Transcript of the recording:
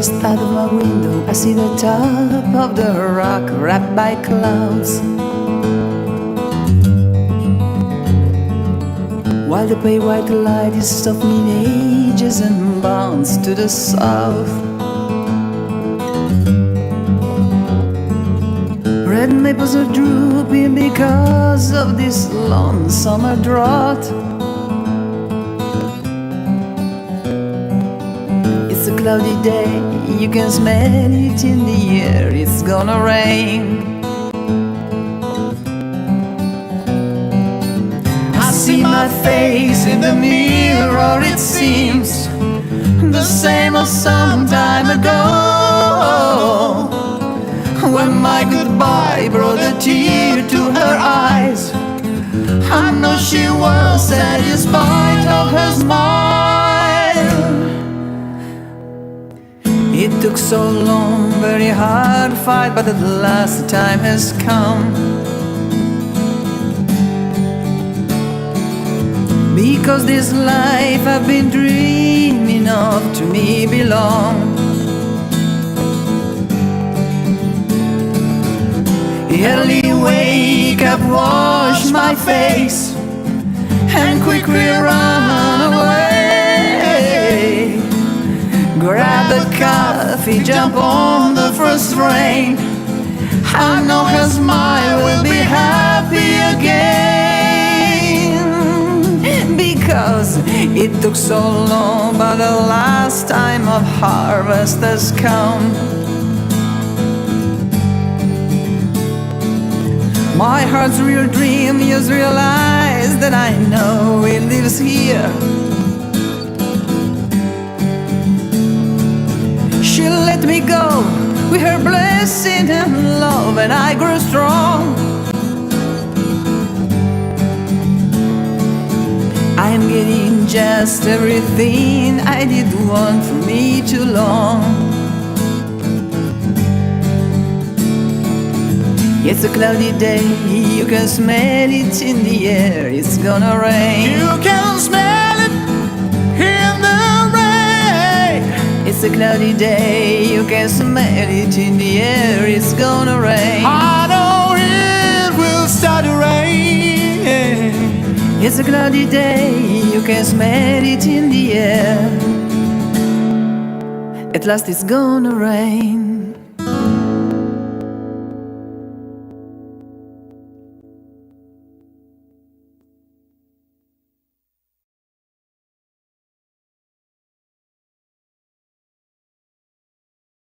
Just out of my window, I see the top of the rock wrapped by clouds, while the pale white light is softening ages and bounds to the south. Red maples are drooping because of this long summer drought. It's a cloudy day, you can smell it in the air, it's gonna rain. I see my face in the mirror, it seems the same as some time ago, when my goodbye brought a tear to her eyes. I know she was satisfied of her smile. It took so long, very hard fight, but at last the time has come. Because this life I've been dreaming of to me belong. Early wake up, wash my face, and quickly run away. Grab a coffee, jump on the first train. I know her smile will be happy again. Because it took so long, but the last time of harvest has come. My heart's real dream just realized that I know it lives here. She let me go with her blessing and love, and I grew strong. I'm getting just everything I did want for me too long. It's a cloudy day, you can smell it in the air, it's gonna rain. You can smell it in the rain. It's a cloudy day, you can smell it in the air, it's gonna rain. I know it will start to rain. It's a cloudy day, you can smell it in the air. At last it's gonna rain.